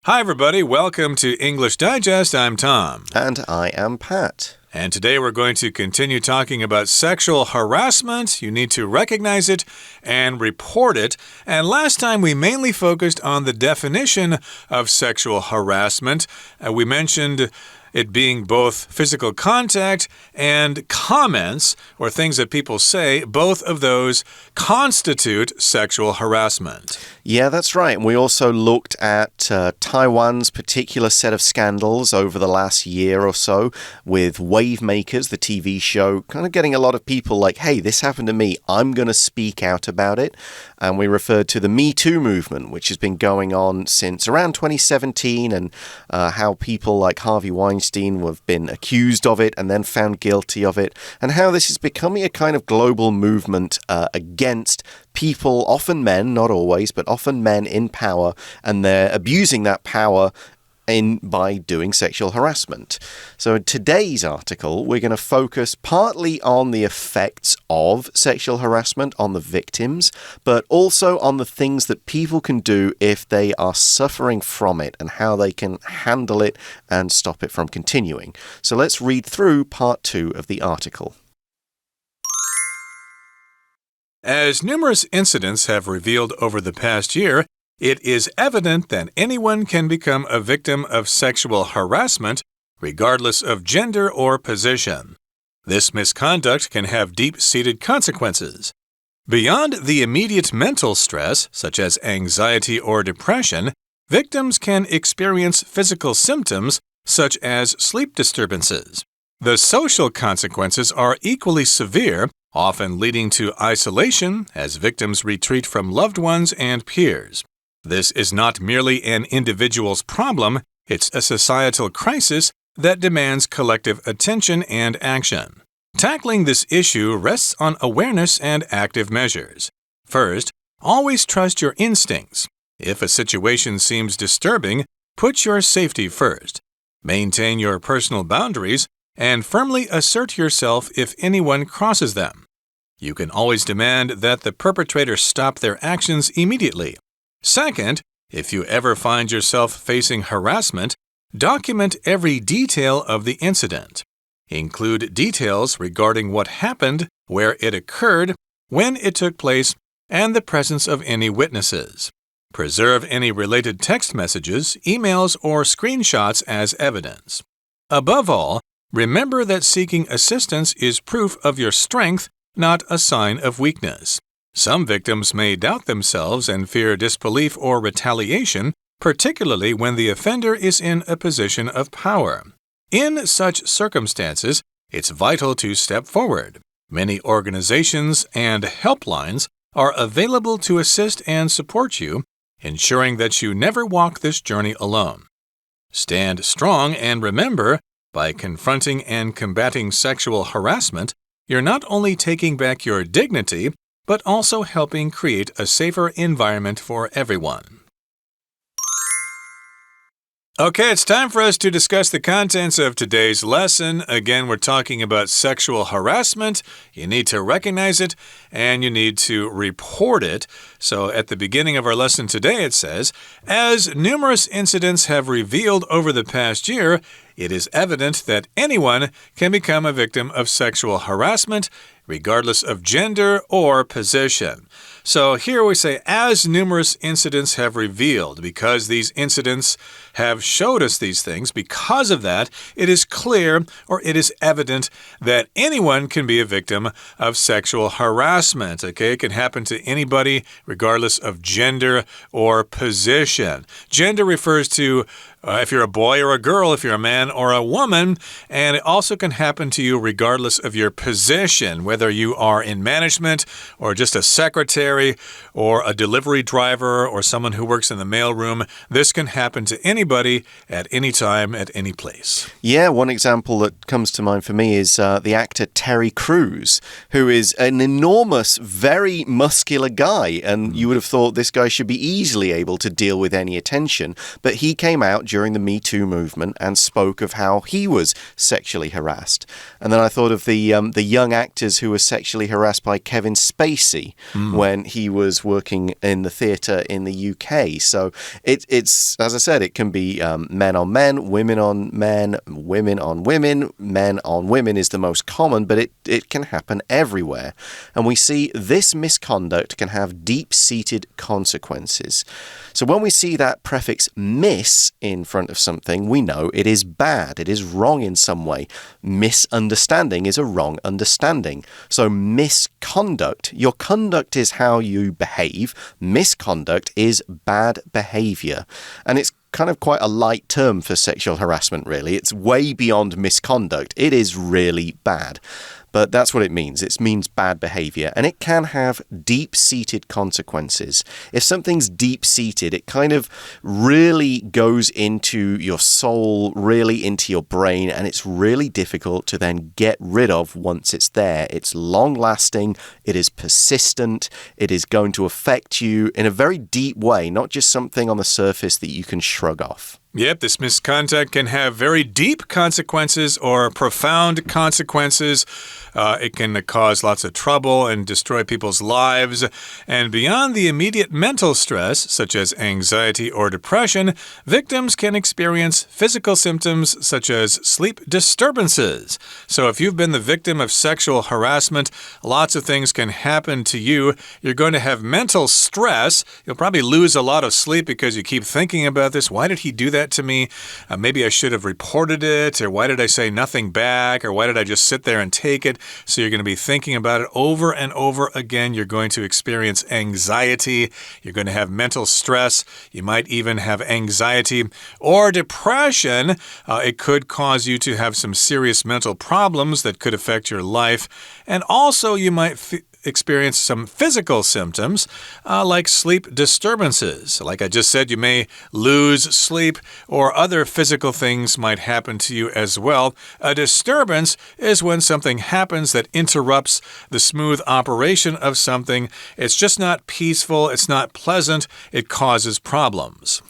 Hi, everybody. Welcome to English Digest. I'm Tom. And I am Pat. And today we're going to continue talking about sexual harassment. You need to recognize it and report it. And last time we mainly focused on the definition of sexual harassment. We mentioned it being both physical contact and comments, or things that people say. Both of those constitute sexual harassment. Yeah, that's right. And we also looked at Taiwan's particular set of scandals over the last year or so with Wave Makers, the TV show, kind of getting a lot of people like, hey, this happened to me. I'm going to speak out about it. And we referred to the Me Too movement, which has been going on since around 2017, and how people like Harvey Weinstein have been accused of it and then found guilty of it, and how this is becoming a kind of global movement against people, often men, not always, but often men in power, and they're abusing that power by doing sexual harassment. So in today's article, we're going to focus partly on the effects of sexual harassment on the victims, but also on the things that people can do if they are suffering from it and how they can handle it and stop it from continuing. So let's read through part 2 of the article. As numerous incidents have revealed over the past year, it is evident that anyone can become a victim of sexual harassment, regardless of gender or position. This misconduct can have deep-seated consequences. Beyond the immediate mental stress, such as anxiety or depression, victims can experience physical symptoms, such as sleep disturbances. The social consequences are equally severe, often leading to isolation as victims retreat from loved ones and peers. This is not merely an individual's problem, it's a societal crisis that demands collective attention and action. Tackling this issue rests on awareness and active measures. First, always trust your instincts. If a situation seems disturbing, put your safety first. Maintain your personal boundaries and firmly assert yourself if anyone crosses them. You can always demand that the perpetrator stop their actions immediately. Second, if you ever find yourself facing harassment, document every detail of the incident. Include details regarding what happened, where it occurred, when it took place, and the presence of any witnesses. Preserve any related text messages, emails, or screenshots as evidence. Above all, remember that seeking assistance is proof of your strength, not a sign of weakness. Some victims may doubt themselves and fear disbelief or retaliation, particularly when the offender is in a position of power. In such circumstances, it's vital to step forward. Many organizations and helplines are available to assist and support you, ensuring that you never walk this journey alone. Stand strong and remember, by confronting and combating sexual harassment, you're not only taking back your dignity, but also helping create a safer environment for everyone. Okay, it's time for us to discuss the contents of today's lesson. Again, we're talking about sexual harassment. You need to recognize it, and you need to report it. So at the beginning of our lesson today, it says, as numerous incidents have revealed over the past year, it is evident that anyone can become a victim of sexual harassment, regardless of gender or position. So here we say, as numerous incidents have revealed, because these incidents have showed us these things, because of that, it is clear or it is evident that anyone can be a victim of sexual harassment. Okay, it can happen to anybody, regardless of gender or position. Gender refers to if you're a boy or a girl, if you're a man or a woman, and it also can happen to you regardless of your position, whether you are in management or just a secretary or a delivery driver or someone who works in the mailroom. This can happen to anybody at any time, at any place. Yeah, one example that comes to mind for me is the actor Terry Crews, who is an enormous, very muscular guy, and you would have thought this guy should be easily able to deal with any attention, but he came out during the Me Too movement and spoke spoke of how he was sexually harassed. And then I thought of the young actors who were sexually harassed by Kevin Spacey when he was working in the theatre in the UK. So it's, as I said, it can be men on men, women on men, women on women. Men on women is the most common, but it can happen everywhere. And we see this misconduct can have deep-seated consequences. So when we see that prefix miss in front of something, we know it is bad. It is wrong in some way. Misunderstanding is a wrong understanding. So misconduct, your conduct is how you behave. Misconduct is bad behavior. And it's kind of quite a light term for sexual harassment, really. It's way beyond misconduct. It is really bad. But that's what it means. It means bad behavior, and it can have deep-seated consequences. If something's deep-seated, it kind of really goes into your soul, really into your brain, and it's really difficult to then get rid of once it's there. It's long-lasting, it is persistent, it is going to affect you in a very deep way, not just something on the surface that you can shrug off. Yep, this misconduct can have very deep consequences or profound consequences. It can cause lots of trouble and destroy people's lives. And beyond the immediate mental stress, such as anxiety or depression, victims can experience physical symptoms such as sleep disturbances. So if you've been the victim of sexual harassment, lots of things can happen to you. You're going to have mental stress. You'll probably lose a lot of sleep because you keep thinking about this. Why did he do that to me? Maybe I should have reported it, or why did I say nothing back, or why did I just sit there and take it? So you're going to be thinking about it over and over again. You're going to experience anxiety. You're going to have mental stress. You might even have anxiety or depression. It could cause you to have some serious mental problems that could affect your life. And also you might experience some physical symptoms like sleep disturbances. Like I just said, you may lose sleep, or other physical things might happen to you as well. A disturbance is when something happens that interrupts the smooth operation of something. It's just not peaceful. It's not pleasant. It causes problems.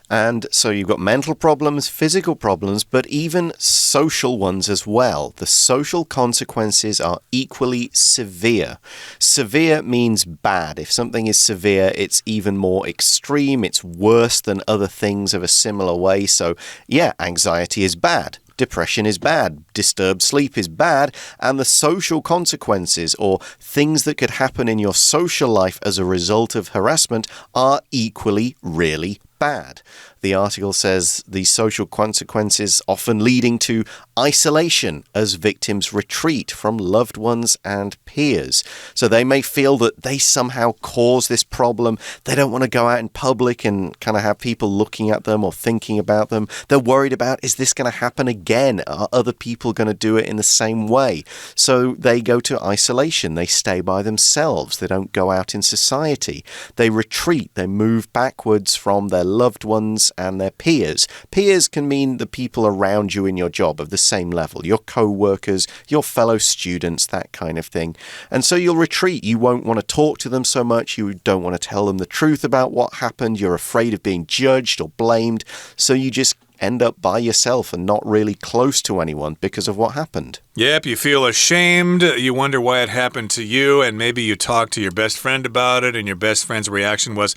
And so you've got mental problems, physical problems, but even social ones as well. The social consequences are equally severe. Severe means bad. If something is severe, it's even more extreme. It's worse than other things of a similar way. So, yeah, anxiety is bad. Depression is bad, disturbed sleep is bad, and the social consequences or things that could happen in your social life as a result of harassment are equally really bad. The article says the social consequences often leading to isolation as victims retreat from loved ones and peers. So they may feel that they somehow cause this problem. They don't want to go out in public and kind of have people looking at them or thinking about them. They're worried about, is this going to happen again? Are other people going to do it in the same way? So they go to isolation. They stay by themselves. They don't go out in society. They retreat. They move backwards from their loved ones and their peers. Peers can mean the people around you in your job of the same level, your co-workers, your fellow students, that kind of thing. And so you'll retreat. You won't want to talk to them so much. You don't want to tell them the truth about what happened. You're afraid of being judged or blamed. So you just end up by yourself and not really close to anyone because of what happened. Yep, you feel ashamed. You wonder why it happened to you, and maybe you talk to your best friend about it, and your best friend's reaction was,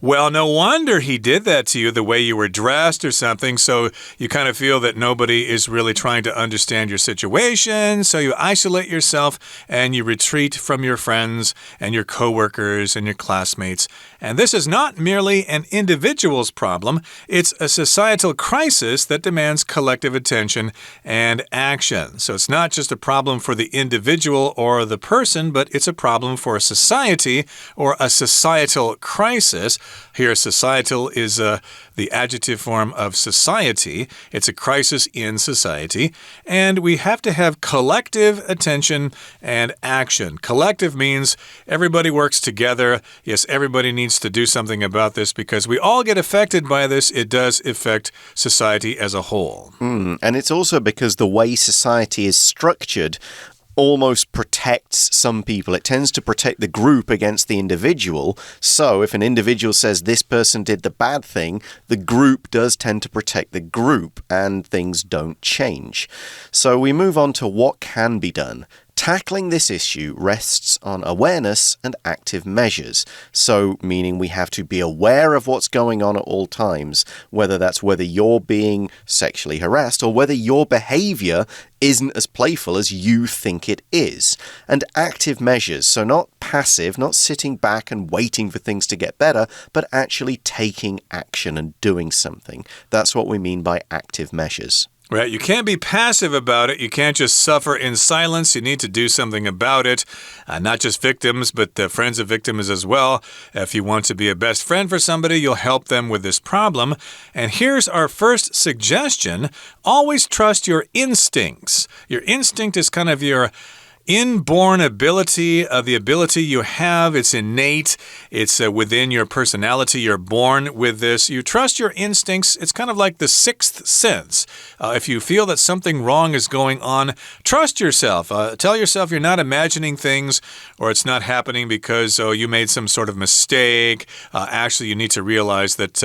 well, no wonder he did that to you, the way you were dressed or something. So you kind of feel that nobody is really trying to understand your situation. So you isolate yourself and you retreat from your friends and your coworkers and your classmates. And this is not merely an individual's problem. It's a societal crisis that demands collective attention and action. So it's not just a problem for the individual or the person, but it's a problem for a society or a societal crisis. Here, societal is the adjective form of society. It's a crisis in society. And we have to have collective attention and action. Collective means everybody works together. Yes, everybody needs to do something about this because we all get affected by this. It does affect society as a whole. And it's also because the way society is structured, almost protects some people. It tends to protect the group against the individual. So if an individual says this person did the bad thing, the group does tend to protect the group and things don't change. So we move on to what can be done. Tackling this issue rests on awareness and active measures. So, meaning we have to be aware of what's going on at all times, whether you're being sexually harassed or whether your behavior isn't as playful as you think it is. And active measures, so not passive, not sitting back and waiting for things to get better, but actually taking action and doing something. That's what we mean by active measures. Right, you can't be passive about it. You can't just suffer in silence. You need to do something about it. Not just victims, but friends of victims as well. If you want to be a best friend for somebody, you'll help them with this problem. And here's our first suggestion. Always trust your instincts. Your instinct is kind of your inborn ability, the ability you have. It's innate. It's within your personality. You're born with this. You trust your instincts. It's kind of like the sixth sense. If you feel that something wrong is going on, trust yourself. Tell yourself you're not imagining things or it's not happening because you made some sort of mistake. Actually, you need to realize that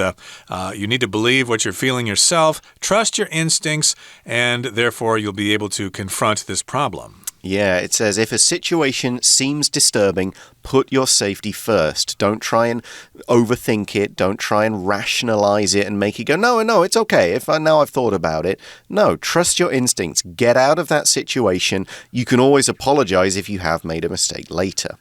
you need to believe what you're feeling yourself. Trust your instincts, and therefore you'll be able to confront this problem. Yeah, it says, if a situation seems disturbing, put your safety first. Don't try and overthink it. Don't try and rationalize it and make it go, no, it's okay. Now I've thought about it. No, trust your instincts. Get out of that situation. You can always apologize if you have made a mistake later.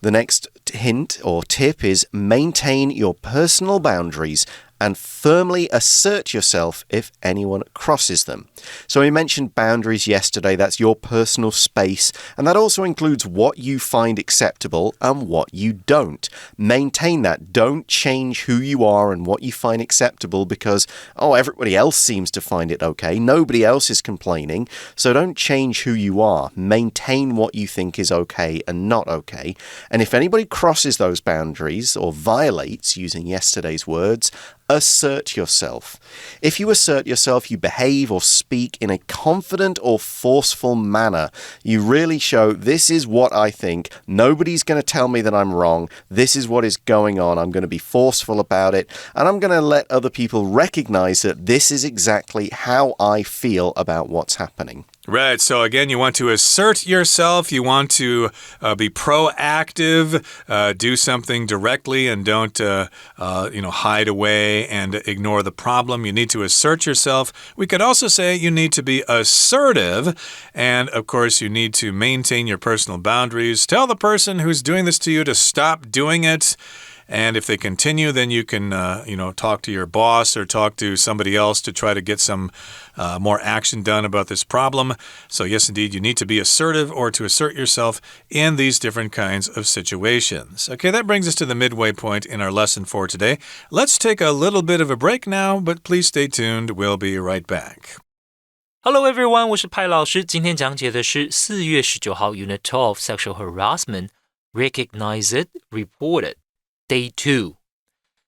The next hint or tip is maintain your personal boundaries and firmly assert yourself if anyone crosses them. So we mentioned boundaries yesterday. That's your personal space, and that also includes what you find acceptable and what you don't. Maintain that. Don't change who you are and what you find acceptable because, everybody else seems to find it okay. Nobody else is complaining. So don't change who you are. Maintain what you think is okay and not okay. And if anybody crosses those boundaries or violates, using yesterday's words, assert yourself. If you assert yourself, you behave or speak in a confident or forceful manner. You really show, this is what I think. Nobody's going to tell me that I'm wrong. This is what is going on. I'm going to be forceful about it. And I'm going to let other people recognize that this is exactly how I feel about what's happening. Right. So again, you want to assert yourself. You want to be proactive, do something directly and don't, hide away and ignore the problem. You need to assert yourself. We could also say you need to be assertive. And of course, you need to maintain your personal boundaries. Tell the person who's doing this to you to stop doing it. And if they continue, then you can, talk to your boss or talk to somebody else to try to get some more action done about this problem. So yes, indeed, you need to be assertive or to assert yourself in these different kinds of situations. Okay, that brings us to the midway point in our lesson for today. Let's take a little bit of a break now, but please stay tuned. We'll be right back. Hello everyone, 我是派老师。今天讲解的是4月19号 Unit 12 Sexual Harassment. Recognize it, report it.Day 2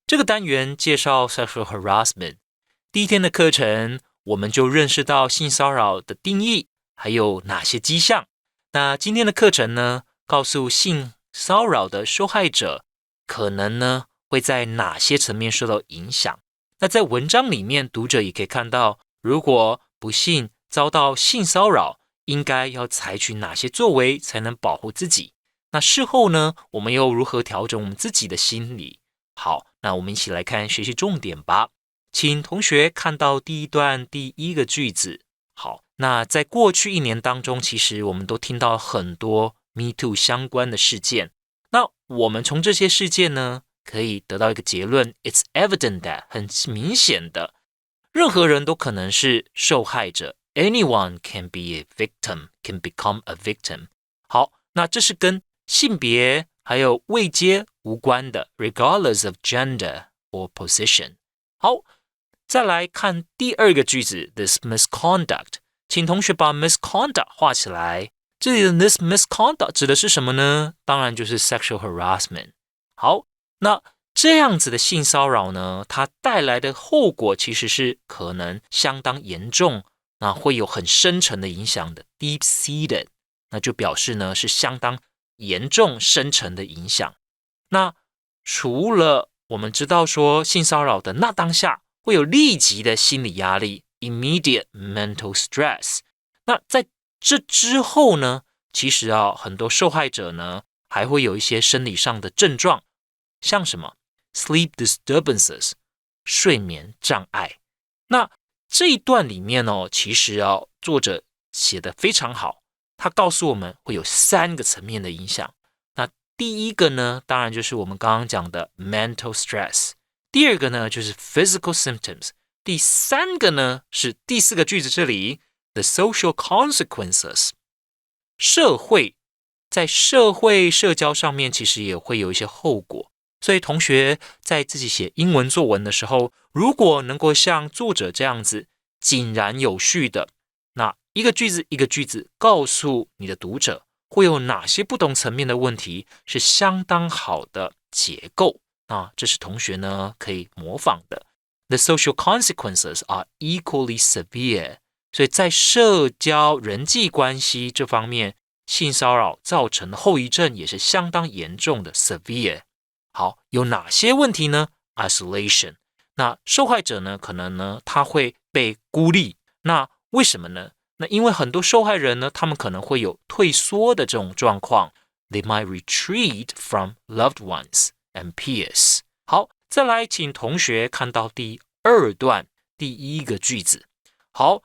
这个单元介绍 sexual harassment。第一天的课程，我们就认识到性骚扰的定义，还有哪些迹象。那今天的课程呢，告诉性骚扰的受害者，可能呢会在哪些层面受到影响。那在文章里面，读者也可以看到，如果不幸遭到性骚扰，应该要采取哪些作为才能保护自己。那事后呢，我们又如何调整我们自己的心理？好，那我们一起来看学习重点吧。请同学看到第一段第一个句子。好，那在过去1年当中，其实我们都听到很多 Me Too 相关的事件。那我们从这些事件呢，可以得到一个结论 It's evident that 很明显的，任何人都可能是受害者。Anyone can be a victim, can become a victim。好，那这是跟性别还有位阶无关的 regardless of gender or position。 好，再来看第二个句子 this misconduct， 请同学把 misconduct 画起来。这里的 this misconduct 指的是什么呢？当然就是 sexual harassment。 好，那这样子的性骚扰呢，它带来的后果其实是可能相当严重，那会有很深层的影响的 deep-seated。那就表示呢是相当严重深层的影响。那除了我们知道说性骚扰的那当下会有立即的心理压力 immediate mental stress， 那在这之后呢，其实很多受害者呢还会有一些生理上的症状，像什么 sleep disturbances 睡眠障碍。那这一段里面其实作者写得非常好，他告诉我们会有3个层面的影响。那第一个呢，当然就是我们刚刚讲的 mental stress， 第二个呢就是 physical symptoms， 第三个呢是第4个句子这里 the social consequences。 在社会社交上面其实也会有一些后果，所以同学在自己写英文作文的时候，如果能够像作者这样子井然有序的，那一个句子一个句子告诉你的读者会有哪些不同层面的问题，是相当好的结构。那这是同学呢可以模仿的。The social consequences are equally severe， 所以在社交人际关系这方面，性骚扰造成的后遗症也是相当严重的 severe。 好，有哪些问题呢？ Isolation， 那受害者呢可能呢他会被孤立，那为什么呢？那因为很多受害人呢他们可能会有退缩的这种状况， They might retreat from loved ones and peers。 好，再来请同学看到第2段第1个句子。好，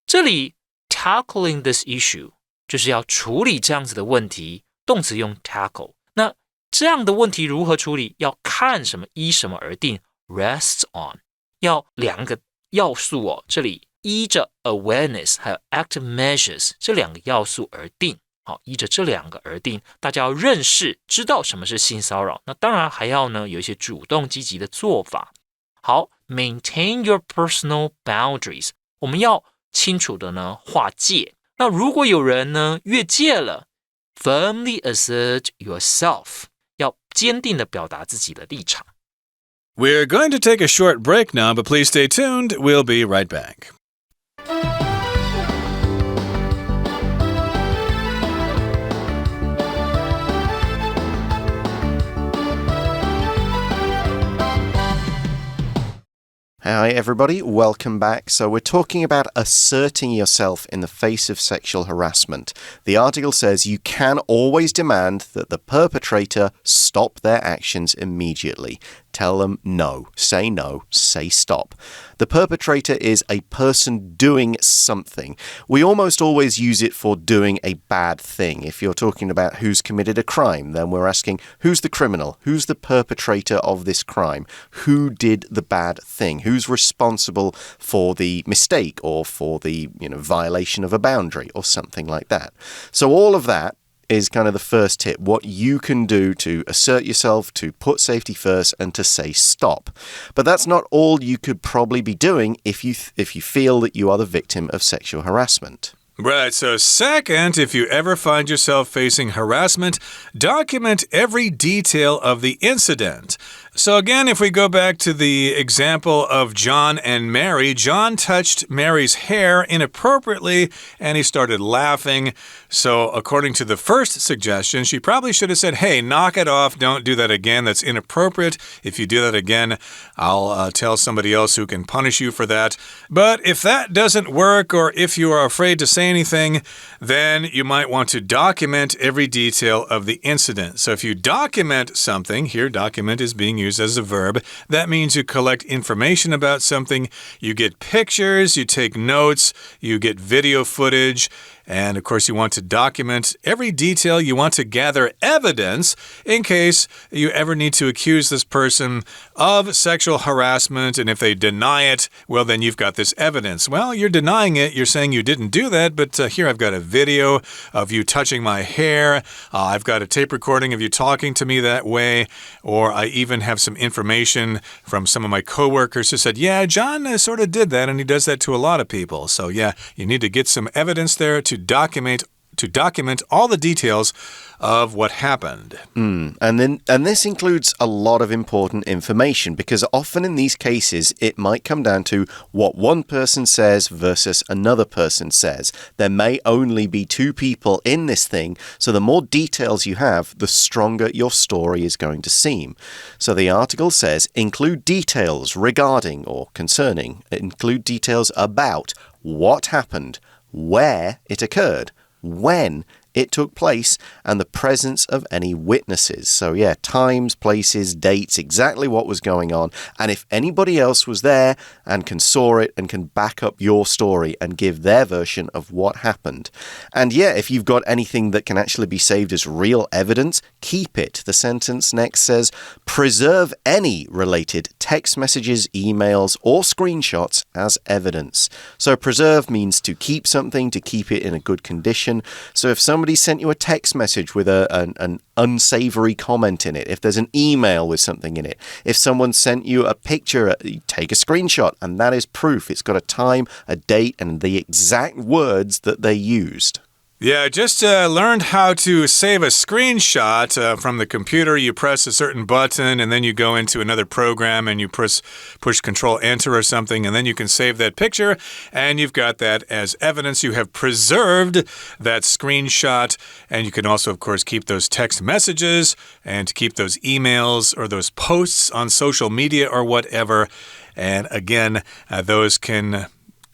这里 tackling this issue 就是要处理这样子的问题，动词用 tackle。 那这样的问题如何处理，要看什么，依什么而定， rests on， 要2个要素这里依着 awareness 还有 active measures 这2个要素而定。好，依着这2个而定，大家要认识知道什么是性骚扰，那当然还要呢有一些主动积极的做法。好， maintain your personal boundaries， 我们要清楚的呢划界。那如果有人呢越界了， firmly assert yourself， 要坚定的表达自己的立场。 We're going to take a short break now, but please stay tuned. We'll be right back. Hi everybody, welcome back. So we're talking about asserting yourself in the face of sexual harassment. The article says you can always demand that the perpetrator stop their actions immediately. Tell them no, say stop. The perpetrator is a person doing something. We almost always use it for doing a bad thing. If you're talking about who's committed a crime, then we're asking who's the criminal, who's the perpetrator of this crime, who did the bad thing, who's responsible for the mistake or for the violation of a boundary or something like that. So all of that is kind of the first tip, what you can do to assert yourself, to put safety first, and to say stop. But that's not all you could probably be doing if you feel that you are the victim of sexual harassment. Right, so second, if you ever find yourself facing harassment, document every detail of the incident. So again, if we go back to the example of John and Mary, John touched Mary's hair inappropriately and he started laughing. So according to the first suggestion, she probably should have said, hey, knock it off. Don't do that again. That's inappropriate. If you do that again, I'll tell somebody else who can punish you for that. But if that doesn't work, or if you are afraid to say anything, then you might want to document every detail of the incident. So if you document something, here document is being used as a verb. That means you collect information about something, you get pictures, you take notes, you get video footage, and of course you want to document every detail. You want to gather evidence in case you ever need to accuse this person of sexual harassment, and if they deny it, well, then you've got this evidence. Well, you're denying it, you're saying you didn't do that, but here I've got a video of you touching my hair, I've got a tape recording of you talking to me that way, or I even have some information from some of my coworkers who said, yeah, John sort of did that, and he does that to a lot of people. So yeah, you need to get some evidence there to document to document all the details of what happened. And this includes a lot of important information because often in these cases it might come down to what one person says versus another person says. There may only be two people in this thing, so the more details you have, the stronger your story is going to seem. So the article says include details regarding or concerning, include details about what happened, where it occurred, when it took place, and the presence of any witnesses. So yeah, times, places, dates, exactly what was going on. And if anybody else was there and can saw it and can back up your story and give their version of what happened. And yeah, if you've got anything that can actually be saved as real evidence, keep it. The sentence next says, preserve any related text messages, emails, or screenshots as evidence. So preserve means to keep something, to keep it in a good condition. So if somebody sent you a text message with an unsavory comment in it, if there's an email with something in it, if someone sent you a picture, take a screenshot, and that is proof. It's got a time, a date, and the exact words that they used. Yeah, I just learned how to save a screenshot from the computer. You press a certain button and then you go into another program and you push Control-Enter or something, and then you can save that picture and you've got that as evidence. You have preserved that screenshot, and you can also, of course, keep those text messages and keep those emails or those posts on social media or whatever. And again, those can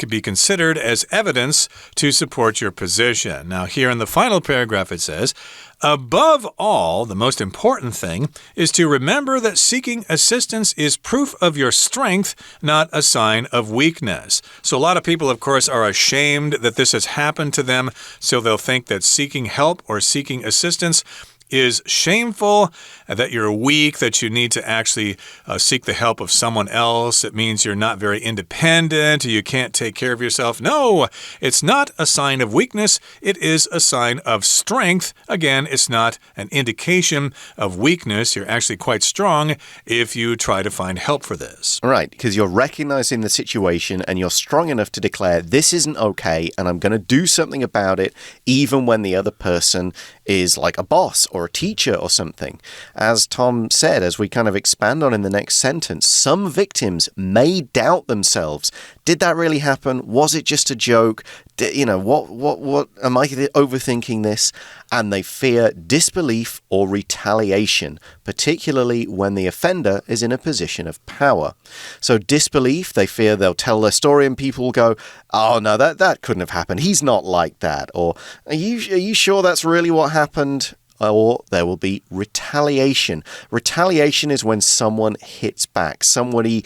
be considered as evidence to support your position. Now, here in the final paragraph, it says, above all, the most important thing is to remember that seeking assistance is proof of your strength, not a sign of weakness. So a lot of people, of course, are ashamed that this has happened to them, so they'll think that seeking help or seeking assistance is shameful, that you're weak, that you need to actually seek the help of someone else. It means you're not very independent, you can't take care of yourself. No, it's not a sign of weakness. It is a sign of strength. Again, it's not an indication of weakness. You're actually quite strong if you try to find help for this. Right, because you're recognizing the situation and you're strong enough to declare this isn't okay and I'm going to do something about it, even when the other person is like a boss or a teacher or something. As Tom said, as we kind of expand on in the next sentence, some victims may doubt themselves. Did that really happen? Was it just a joke? What am I overthinking this? And they fear disbelief or retaliation, particularly when the offender is in a position of power. So disbelief, they fear they'll tell their story and people will go, oh no, that couldn't have happened. He's not like that. Or are you sure that's really what happened? Or there will be retaliation. Retaliation is when someone hits back. Somebody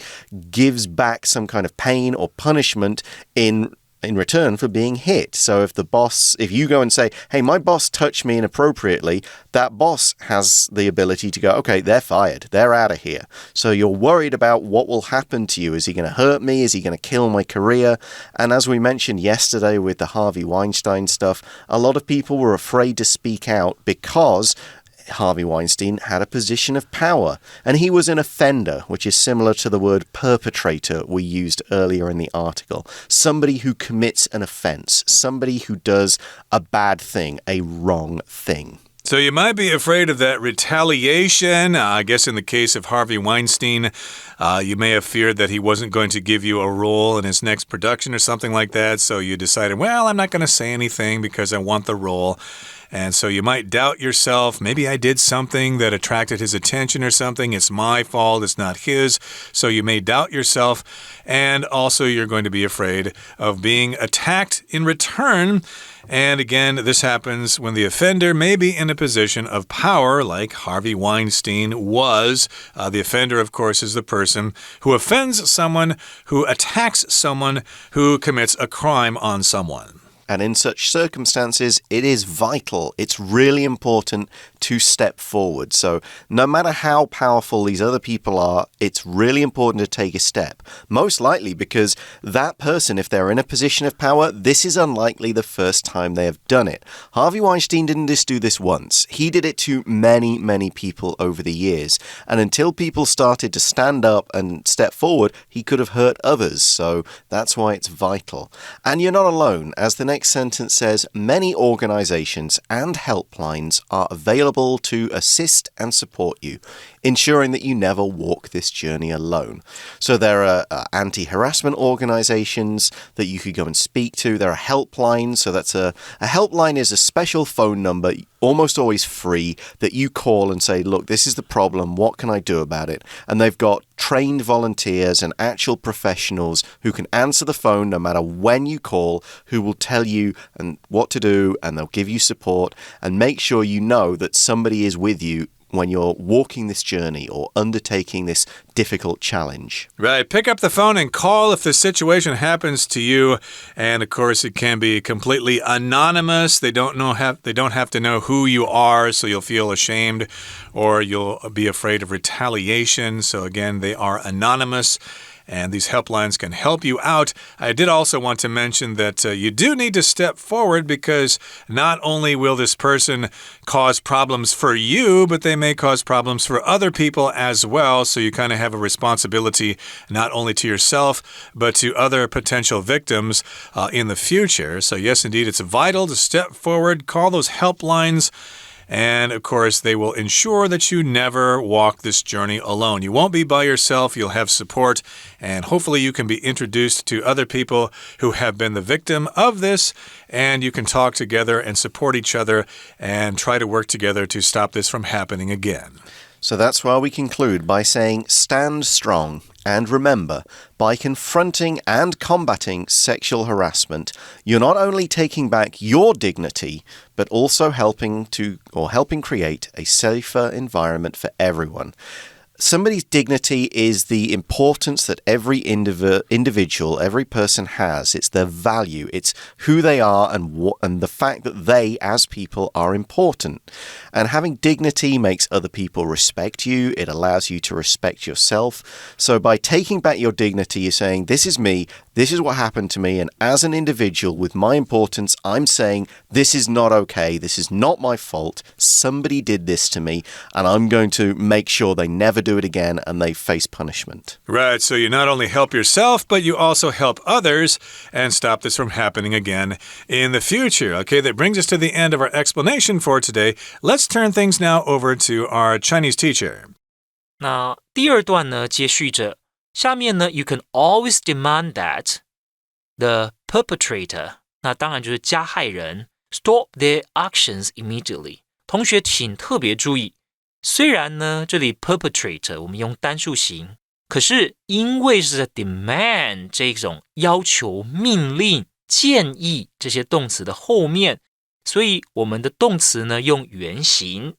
gives back some kind of pain or punishment in return for being hit. So if you go and say, hey, my boss touched me inappropriately, that boss has the ability to go, okay, they're fired. They're out of here. So you're worried about what will happen to you. Is he going to hurt me? Is he going to kill my career? And as we mentioned yesterday with the Harvey Weinstein stuff, a lot of people were afraid to speak out because Harvey Weinstein had a position of power, and he was an offender, which is similar to the word perpetrator we used earlier in the article. Somebody who commits an offense, somebody who does a bad thing, a wrong thing. So you might be afraid of that retaliation. I guess in the case of Harvey Weinstein, you may have feared that he wasn't going to give you a role in his next production or something like that. So you decided, well, I'm not going to say anything because I want the role. And so you might doubt yourself. Maybe I did something that attracted his attention or something. It's my fault. It's not his. So you may doubt yourself. And also you're going to be afraid of being attacked in return. And again, this happens when the offender may be in a position of power, like Harvey Weinstein was. The offender, of course, is the person who offends someone, who attacks someone, who commits a crime on someone. And in such circumstances, it is vital, it's really important to step forward. So no matter how powerful these other people are, it's really important to take a step. Most likely because that person, if they're in a position of power, this is unlikely the first time they have done it. Harvey Weinstein didn't just do this once. He did it to many, many people over the years. And until people started to stand up and step forward, he could have hurt others. So that's why it's vital. And you're not alone. As the next next sentence says, many organizations and helplines are available to assist and support you, ensuring that you never walk this journey alone. So there are anti-harassment organizations that you could go and speak to. There are helplines. So that's a helpline is a special phone number, almost always free, that you call and say, look, this is the problem. What can I do about it? And they've got trained volunteers and actual professionals who can answer the phone no matter when you call, who will tell you and what to do, and they'll give you support and make sure you know that somebody is with you when you're walking this journey or undertaking this difficult challenge. Right. Pick up the phone and call if the situation happens to you. And of course, it can be completely anonymous. They don't have to know who you are, so you'll feel ashamed or you'll be afraid of retaliation. So again, they are anonymous. And these helplines can help you out. I did also want to mention that you do need to step forward because not only will this person cause problems for you, but they may cause problems for other people as well. So you kind of have a responsibility not only to yourself, but to other potential victims in the future. So yes, indeed, it's vital to step forward, call those helplines. And, of course, they will ensure that you never walk this journey alone. You won't be by yourself. You'll have support. And hopefully you can be introduced to other people who have been the victim of this. And you can talk together and support each other and try to work together to stop this from happening again. So that's why we conclude by saying stand strong. And remember, by confronting and combating sexual harassment, you're not only taking back your dignity, but also helping create a safer environment for everyone. Somebody's dignity is the importance that every individual, every person has. It's their value. It's who they are and the fact that they, as people, are important. And having dignity makes other people respect you. It allows you to respect yourself. So by taking back your dignity, you're saying, this is me, this is what happened to me, and as an individual with my importance, I'm saying, this is not okay, this is not my fault, somebody did this to me, and I'm going to make sure they never do it again and they face punishment. Right, so you not only help yourself, but you also help others and stop this from happening again in the future. Okay, that brings us to the end of our explanation for today. Let's turn things now over to our Chinese teacher. 那第二段呢，接续着下面呢 ，you can always demand that the perpetrator， 那当然就是加害人 ，stop their actions immediately。同学请特别注意，虽然呢这里 perpetrator 我们用单数形，可是因为是 demand 这种要求、命令、建议这些动词的后面，所以我们的动词呢用原形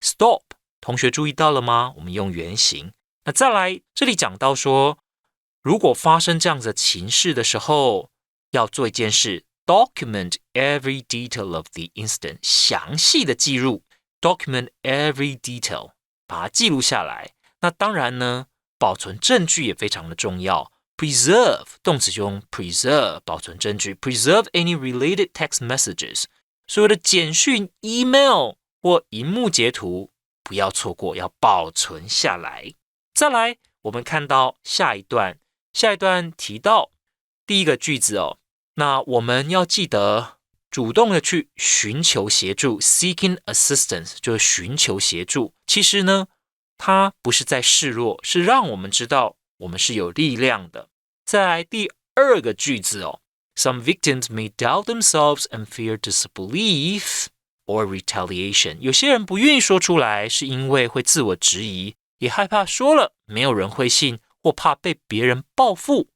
stop。同学注意到了吗？我们用原形。那再来，这里讲到说，如果发生这样子的情势的时候，要做一件事 ，document every detail of the incident， 详细的记录 ，document every detail， 把它记录下来。那当然呢，保存证据也非常的重要 ，preserve 动词就用 preserve 保存证据 ，preserve any related text messages， 所有的简讯、email 或荧幕截图。不要错过，要保存下来。再来，我们看到下一段提到第一个句子哦，那我们要记得主动的去寻求协助 ，seeking assistance 就是寻求协助。其实呢，它不是在示弱，是让我们知道我们是有力量的。再来第二个句子哦 ，Some victims may doubt themselves and fear disbelief。or retaliation， 有些人不愿意说出来，是因为会自我质疑，也害怕说了没有人会信，或怕被别人报复。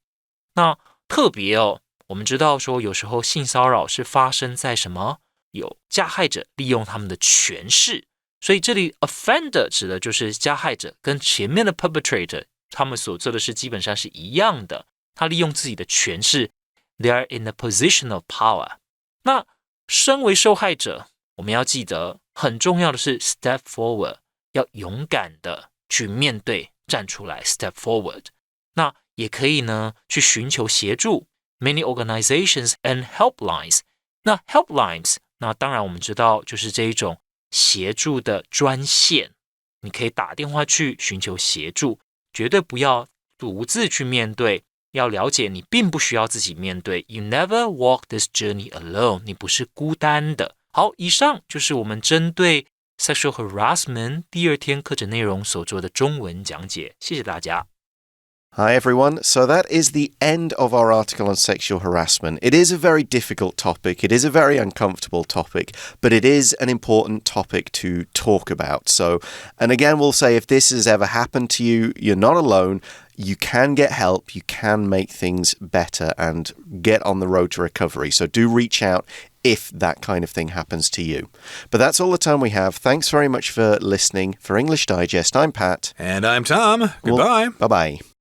那特别哦，我们知道说有时候性骚扰是发生在什么？有加害者利用他们的权势，所以这里 offender 指的就是加害者，跟前面的 perpetrator 他们所做的事基本上是一样的。他利用自己的权势 ，they are in a position of power。那身为受害者，我们要记得很重要的是 step forward， 要勇敢的去面对，站出来 step forward。那也可以呢去寻求协助 many organizations and helplines。那 helplines， 那当然我们知道就是这一种协助的专线，你可以打电话去寻求协助，绝对不要独自去面对。要了解你并不需要自己面对 You never walk this journey alone 你不是孤单的。好，以上就是我们针对 Sexual Harassment 第2天课程内容所做的中文讲解，谢谢大家。Hi everyone. So that is the end of our article on sexual harassment. It is a very difficult topic. It is a very uncomfortable topic, but it is an important topic to talk about. So, and again, we'll say if this has ever happened to you, you're not alone. You can get help. You can make things better and get on the road to recovery. So do reach out if that kind of thing happens to you. But that's all the time we have. Thanks very much for listening. For English Digest, I'm Pat. And I'm Tom. Goodbye. Bye-bye.